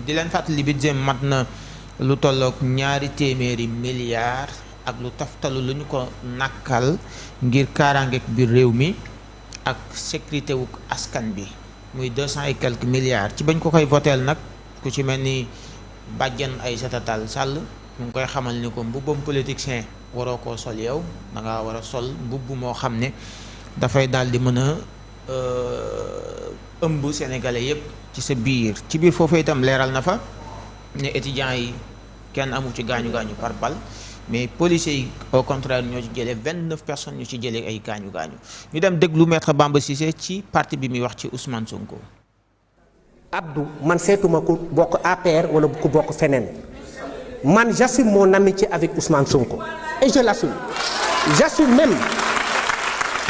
di leen fàttali budget mat na lu tollook 200 milliards ak lu taftalu lu ñu ko nàkkal ngir kaaraangeek biir réew mi ak sécurité wu askan bi muy 200 et quelques milliards ci bañ ko koy voteel nag ku ci mel ni bàjjan Aïssata Tall Sall mu ngi koy xamal ni ko mbubbam politicien waroo koo sol yow da ngaa war a sol mbubb moo xam ne dafay daal di mën a ëmb sénégalais yépp ci sa biir ci biir foofu itam leeral na fa ne étudiants yi kenn amu ci gaañu par balle mais policiers yi au contraire ñoo ci jëlee 29 personnes ñu ci jëlee ay gaañu ñu dem déglu maître Bamba Cissé ci parti bi muy wax ci Ousmane Sonko. Abdou man seetuma ku bokk APR wala ku bokk feneen man j'assume mon amitié avec Ousmane Sonko et je l'assume j'assume même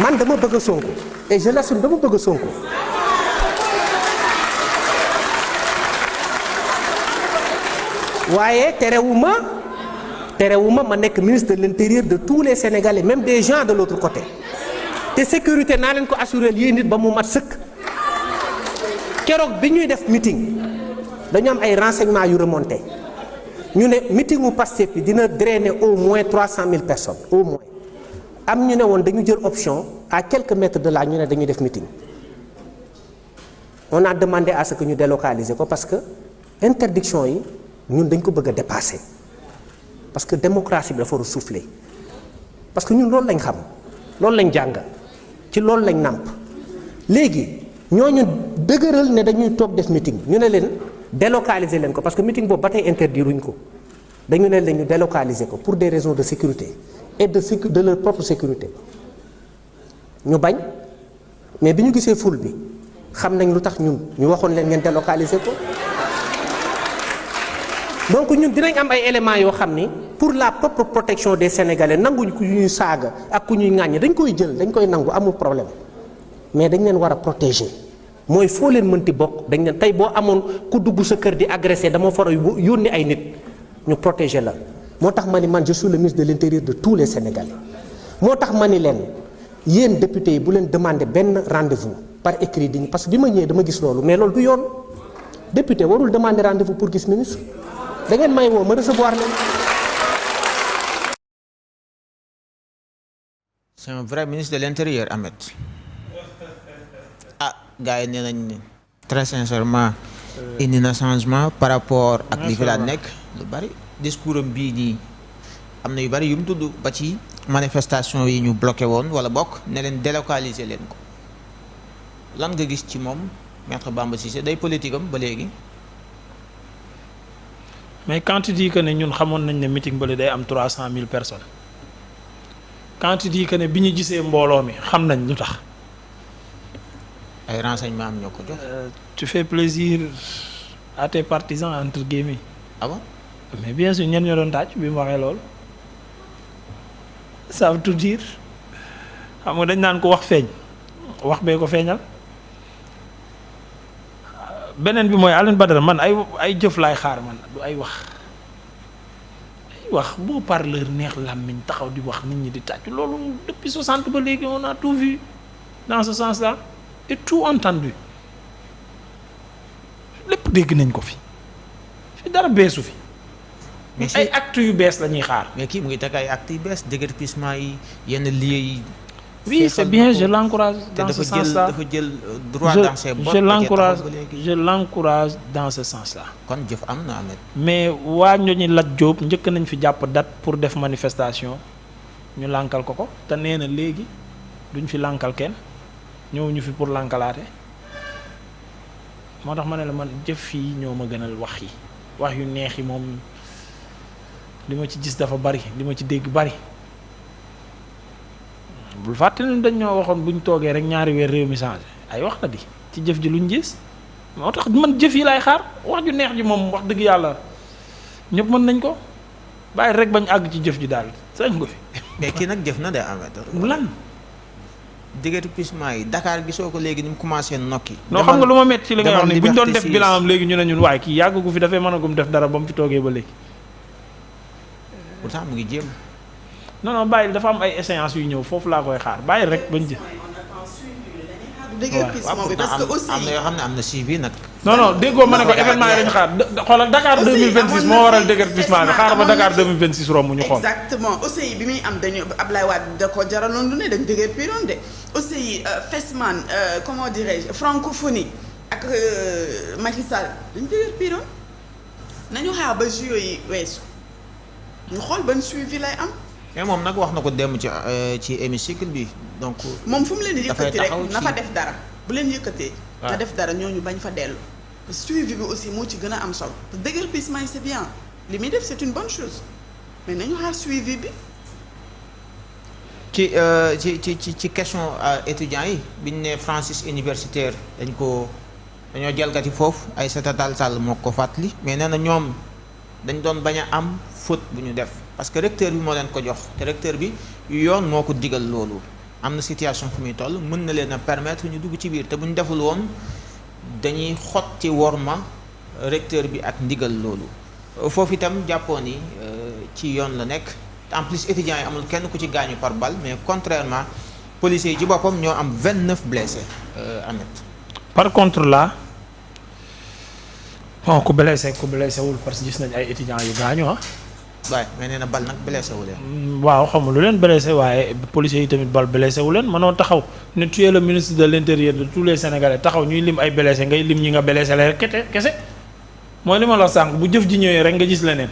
man dama bëgg Sonko et je l'assume dama bëgg Sonko. waaye terewuma ma nekk ministre de l'intérieur de tous les Sénégalais même des gens de l'autre côté te sécurité naa leen ko assurer yéen nit ba mu mat sëkk. keroog bi ñuy def meeting dañu am ay renseignements yu remonté ñu ne meeting u Pastef bi dina drainer au moins 300 000 personnes au moins am ñu ne woon dañu jël option à quelques mètres de là ñu ne dañuy def meeting on a demandé à ce que ñu délocaliser ko parce que interdiction yi ñun dañ ko bëgg a dépasser parce que démocratie bi dafa war a souffler parce que ñun loolu lañ xam loolu lañ jàng ci loolu lañ nàmp léegi ñooñu dëgëral ne dañuy toog def meeting ñu ne leen délocaliser leen ko parce que meeting boobu ba tey interdiruñ ko dañu ne leen ñu délocaliser ko pour des raisons de sécurité et de leur propre sécurité ñu bañ mais bi ñu gisee foule bi xam nañ lu tax ñun ñu waxoon leen ngeen délocaliser ko donc ñun dinañ am ay éléments yoo xam ni pour la propre protection des Sénégalais nanguñ ku ñuy saaga ak ku ñuy ŋàññi dañ koy jël dañ koy nangu amul problème mais dañ leen war a protéger mooy foo leen mënti bokk dañ leen tey boo amoon ku dugg sa kër di agressé dama fara yónni ay nit ñu protéger la moo tax ma ni man je suis le ministre de l'intérieur de tous les Sénégalais moo tax ma ni leen yéen députés yi bu leen demander benn rendez-vous par écrit diñu parce que bi ma ñëwee dama gis loolu mais loolu du yoon député warul demander rendez-vous pour gis ministre da ngeen may woo ma recevoir leen. C'est un vrai ministre de l'intérieur Ahmed. gars yi nee nañ très sincèrement indi na changement par rapport ak li fi daan nekk lu bari discours am bii nii am na yu bari yu mu tudd ba ci manifestation yi ñu bloqué woon wala bokk ne leen délocaliser leen ko lan nga gis ci moom maître Bamba Cissé day politique am ba léegi. mais quand tu dis que ne ñun xamoon nañ ne meeting bële day am 300 000 personnes quand tu dis que ne bi ñu gisee mbooloo mi xam nañ lu tax. ay renseignements am ñoo ko jox. tu fais plaisir à tes partisans entre guillemets. ah bon. mais bien sûr ñenn ñoo doon tàcc bi mu waxee loolu ça veut tout dire xam nga dañ naan ko wax feeñ wax bee ko feeñal beneen bi mooy Alioune Badara man ay jëf laay xaar man du ay wax boo parleur neex làmmiñ taxaw di wax nit ñi di tàcc loolu depuis 60 ba léegi on a tout vu dans ce sens-là. et tout entendu lépp dégg nañ ko fi dara beesu fi. mais ay actes yu bees la ñuy xaar. mais kii mu ngi teg ay actes yu bees déguerpissement yi yenn lieux yi. oui c'est bien je l'encourage dans ce sens-là dafa jël droit dans ses bottes. je l'encourage dans ce sens-là. kon jëf am na Ahmed. mais waa ñooñu Lat Diop njëkk nañ fi jàpp date pour def manifestation ñu lànkal ko te nee na léegi duñ fi lànkal kenn. ñëwuñu fi pour lankalaate moo tax ma ne la man jëf yi ñoo ma gënal wax yu neex yi moom li ma ci gis dafa bari li ma ci dégg bari bul fàtte ne dañ ñoo waxoon buñ toogee rek ñaari weer réew mi changé ay wax la di ci jëf ji luñ gis moo tax man jëf yi laay xaar wax ju neex ji moom wax dëgg yàlla ñëpp mën nañ ko bàyyi rek bañ àgg ci jëf ji daal sañ ko fi. mais kii nag jëf na de Ahmed. lan. déguerpissement yi Dakar gisoo ko léegi ni mu commencé nokki. non xam nga lu ma metti ci li nga wax ni bu ñu doon def bilan am léegi ñu ne ñun waaye kii yàgg gu fi dafay mën a gum def dara ba mu fi toogee ba léegi. pourtant mu ngi jéem. non bàyyi dafa am ay échéances yu ñëw foofu laa koy xaar bàyyi rek bañ jë. déguerpissement bi parce que aussi am na yoo xam ne am na suivi nag. non déggoo ma ne ko événement yi dañu xaar xoolal Dakar 2026 moo waral déguerpissement bi xaaral ba Dakar 2026 romb ñu xool. exactement aussi bi muy am dañu Ablaye Wade da ko jaraloon lu ne dañ déguerpiroon de aussi Fesman comment dirais-je francophonie ak Macky Sall dañ déguerpiroon nañu xaar ba JO yi weesu ñu xool ban suivi lay am. mais moom nag wax na ko dem ci hémicycle bi donc. moom fu mu leen di yëkkati rek na fa def dara bu leen yëkkatee. na def dara ñooñu bañ fa dellu. suivi bi aussi moo ci gën a am solo déguerpissement yi c'est bien li muy def c'est une bonne chose mais nañu xaar suivi bi. ci question étudiants yi bi ñu ne Francis universitaire dañoo jalgati foofu Aïssata Tall Sall moo ko fàttali mais nee na ñoom dañ doon bañ a am faute bu ñu def parce que recteur bi moo leen ko jox te recteur bi yoon moo ko digal loolu am na situation fu muy toll mën na leen a permettre ñu dugg ci biir te bu ñu deful woon dañuy xotti worma recteur bi ak ndigal loolu foofu itam jàppoo ni ci yoon la nekk en plus étudiants yi amul kenn ku ci gaañu par balle mais contrairement policiers yi ci boppam ñoo am 29 blessés Ahmed. par contre là bon ku blessé wul parce que gis nañ ay étudiants yu gaañu waaye mais nee na bal nag blessé wu leen. waaw xamul lu leen blessé waaye policiers yi tamit bal blessé wu leen mënoo taxaw ne tu es le ministre de l'intérieur de tous les Sénégalais taxaw ñuy lim ay blessé ngay lim ñi nga blessé la kese mooy li ma la sànq bu jëf ji ñëwee rek nga gis leneen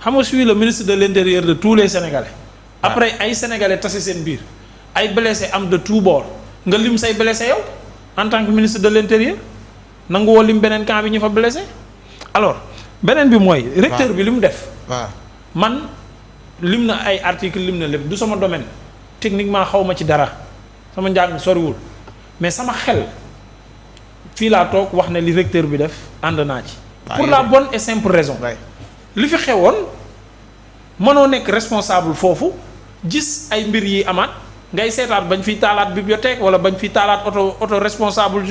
xam nga suis le ministre de l'intérieur de tous les Sénégalais. après ay Sénégalais tase seen biir ay blessé am de tout bord nga lim say blessé yow en tant que ministre de l'intérieur nangu woo lim beneen camp bi ñu fa blessé alors beneen bi mooy. recteur bi li mu def. waaw man lim na ay article lim na lépp du sama domaine techniquement xaw ma ci dara sama njàng soriwul mais sama xel fii laa toog wax ne li recteur bi def ànd naa ci. pour la bonne et simple raison. li fi xewoon mënoo nekk responsable foofu gis ay mbir yi amaat ngay seetaat bañ fiy taalaat bibliothèque wala bañ fiy taalaat auto responsable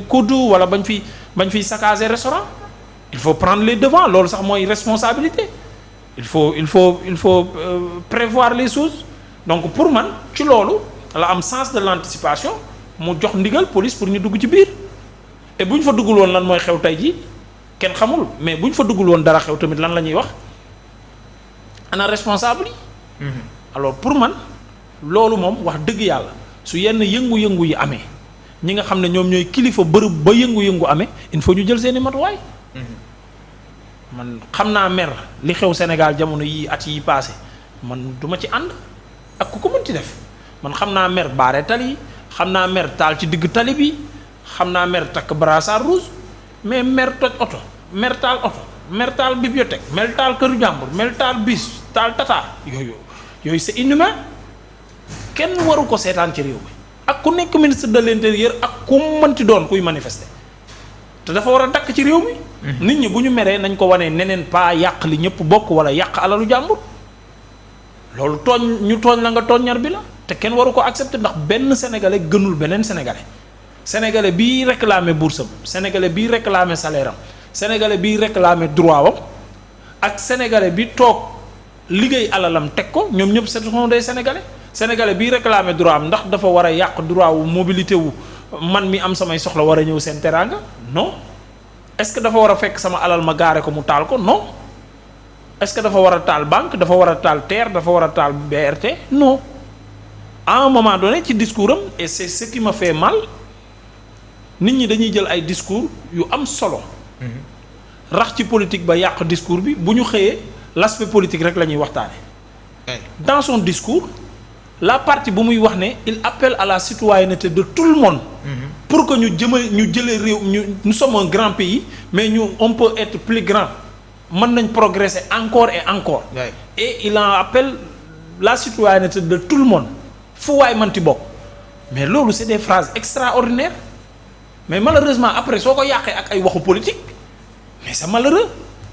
kuddu wala bañ fiy saccager restaurant il faut prendre les devants loolu sax mooy responsabilité. il faut prévoir les choses donc pour man ci loolu la am sens de l'anticipation mu jox ndigal police pour ñu dugg ci biir et bu ñu fa duggul woon lan mooy xew tey jii kenn xamul mais bu ñu fa duggul woon dara xew tamit lan la ñuy wax ana responsable yi. alors pour man loolu moom wax dëgg yàlla su yenn yëngu-yëngu yi amee ñi nga xam ne ñoom ñooy kilifa bërëb ba yëngu-yëngu amee il faut ñu jël seeni matuwaay. man xam naa mer li xew Sénégal jamono yi at yi passé man duma ci ànd ak ku ko mënti def man xam naa mer baare tali xam naa mer taal ci digg tali bi xam naa mer takk brassard rouge mais mer toj oto mer taal bibliothèque mer taal këru jàmbur mer taal bis taal tata yooyu c'est inhumain kenn waru ko seetaan ci réew mi ak ku nekk ministre de l'intérieur ak ku mënti doon kuy manifester te dafa war a dakk ci réew mi. nit ñi bu ñu meree nañ ko wanee neneen pas yàq li ñëpp bokk wala yàq alalu jàmbur loolu tooñ la nga tooñ ñar bi la te kenn waru ko accepter ndax benn sénégalais gënul beneen sénégalais bii réclamer bourse am sénégalais bii réclamer salaire am sénégalais bii réclamer droit wam ak sénégalais bi toog liggéey alalam teg ko ñoom ñëpp ce sont des sénégalais bii réclamer droit am ndax dafa war a yàq droit wu mobilité wu man mi am samay soxla war a ñëw seen teraanga non. est-ce que dafa war a fekk sama alal ma gaare ko mu taal ko non est-ce que dafa war a taal banque dafa war a taal terre dafa war a taal BRT non à un moment donné ci discours am et c'est ce qui m'a fait mal nit ñi dañuy jël ay discours yu am solo rax ci politique ba yàq discours bi bu ñu xëyee l'aspect politique rek la ñuy waxtaane dans son discours la partie bu muy wax ne il appelle à la citoyenneté de tout le monde pour que ñu jëlee réew nous sommes un grand pays mais on peut être plus grand mën nañ progresser encore et encore et il en appelle la citoyenneté de tout le monde fu waay manti bokk mais loolu c'est des phrases extraordinaires mais malheureusement après soo ko yàqee ak ay waxu politique mais c'est malheureux.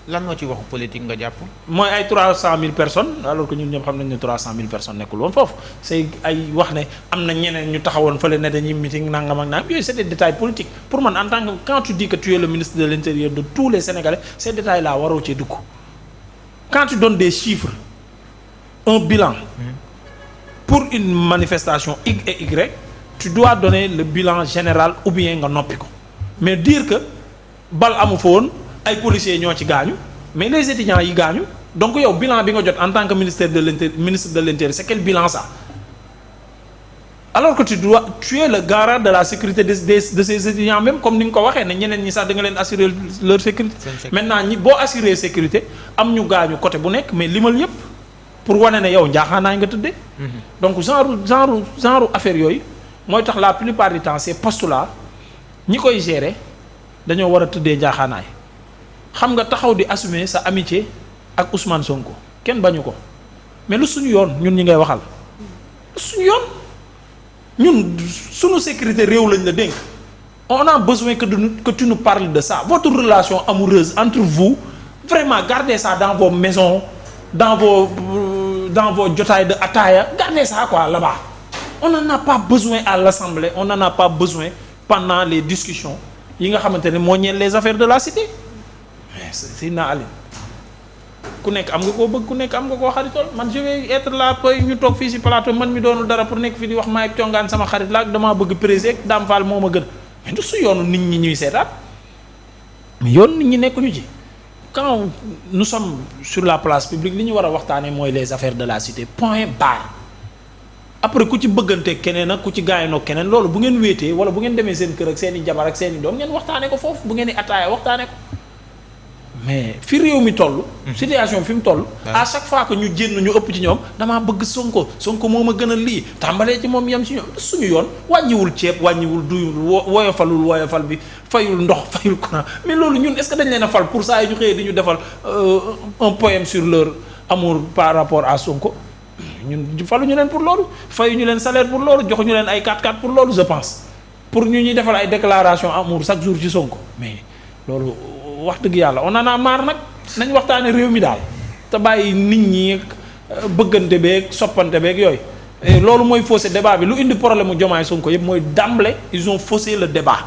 lan moo ci waxu politique nga jàpp. mooy ay 300 000 personnes alors que ñun ñëpp xam nañ ne 300 000 personnes nekkul woon foofu c'est ay wax ne am na ñeneen ñu taxawoon fële ne dañuy meeting nangam ak nangam yooyu c'est des détails politiques pour man en tant que quand tu dis que tu es le ministre de l'intérieur de tous les Sénégalais ces détails là waroo cee dugg quand tu donnes des chiffres un bilan pour une manifestation X et Y tu dois donner le bilan général ou bien nga noppi ko mais dire que bal amu fa woon ay policiers ñoo ci gaañu mais les étudiants yi gaañu donc yow bilan bi nga jot en tant que ministre de l'intérieur c'est quel bilan ça alors que tu es le garant de la sécurité de ces étudiants même comme ni nga ko waxee ne ñeneen ñi sax da nga leen assurer leur sécurité maintenant ñi boo assurer sécurité am ñu gaañu côté bu nekk mais limal yépp pour wane ne yow njaaxaanaay nga tëddee donc genre affaire yooyu mooy tax la plupart du temps ces postes là ñi koy gérer dañoo war a tëddee njaaxaanaay xam nga taxaw di assumer sa amitié ak Ousmane Sonko kenn bañu ko mais lu suñu yoon ñun ñi ngay waxal lu suñu yoon ñun suñu sécurité réew lañ la dénk on a besoin que tu nous parles de ça votre relation amoureuse entre vous vraiment gardez ça dans vos maisons dans vos jotaay de ataaya gardez ça quoi là-bas on n'en a pas besoin à l'Assemblée on n'en a pas besoin pendant les discussions yi nga xamante ne moo ñeel les affaires de la cité mais c'est na ali ku nekk am nga koo bëgg ku nekk am nga koo xaritool man je vais être là ñu toog fii ci plateau man mi doonul dara pour nekk fii di wax maay congaan sama xarit la ak damaa bëgg président Dame Fall moo ma gën mais du su yoonu nit ñi ñuy seetaat mais yoon nit ñi nekkuñu ci quand nous sommes sur la place publique li ñu war a waxtaanee mooy les affaires de la cité point barre après ku ci bëggante keneen ak ku ci gaayanoo keneen loolu bu ngeen wéetee wala bu ngeen demee seen kër ak seen i jabar ak seen i doom ngeen waxtaanee ko foofu bu ngeen di ataaya waxtaanee ko mais fi réew mi toll. situation fi mu toll. à chaque fois que ñu jénn ñu ëpp ci ñoom damaa bëgg Sonko moo ma gën a lii tàmbalee ci moom yem ci ñoom suñu yoon wàññiwul ceeb wàññiwul duyul woyofal bi fayul ndox fayul courant mais loolu ñun est-ce que dañ leen a fal pour ça yi ñu xëyee di ñu defal un poème sur leur amour par rapport à Sonko ñun faluñu leen pour loolu fayuñu leen salaire pour loolu joxuñu leen ay 4x4 pour loolu je pense pour ñu ñuy defal ay déclaration amour chaque jour ci Sonko mais loolu. wax dëgg yàlla on en a marre nag nañ waxtaane réew mi daal te bàyyi nit ñi bëggante beeg soppante beeg yooyu loolu mooy faussé débat bi lu indi problème mu Diomaye Sonko yëpp mooy d'emblée ils ont faussé le débat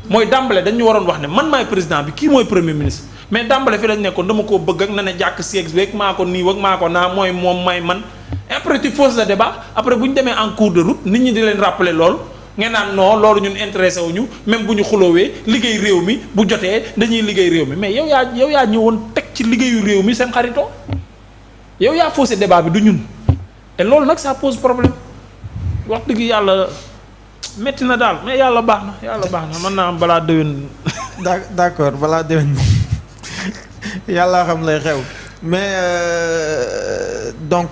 mooy d'emblée dañu waroon wax ne man maay président bi kii mooy premier ministre mais d'emblée fi lañ nekkoon dama koo bëgg ak na ne jàkk seex beeg maa ko nii wag maa ko naa mooy moom may man et après tu fausses le débat après bu ñu demee en cours de route nit ñi di leen rappeler loolu ngeen naan non loolu ñun intéressé wuñu même bu ñu xuloowee liggéey réew mi bu jotee dañuy liggéey réew mi mais yow yaa ñëwoon teg ci liggéeyu réew mi seen xaritoo yow yaa faussé débat bi du ñun et loolu nag ça pose problème wax dëgg yàlla metti na daal mais yàlla baax na mën naa am balaa déwén. d'accord balaa déwén yàlla xam lay xew mais donc.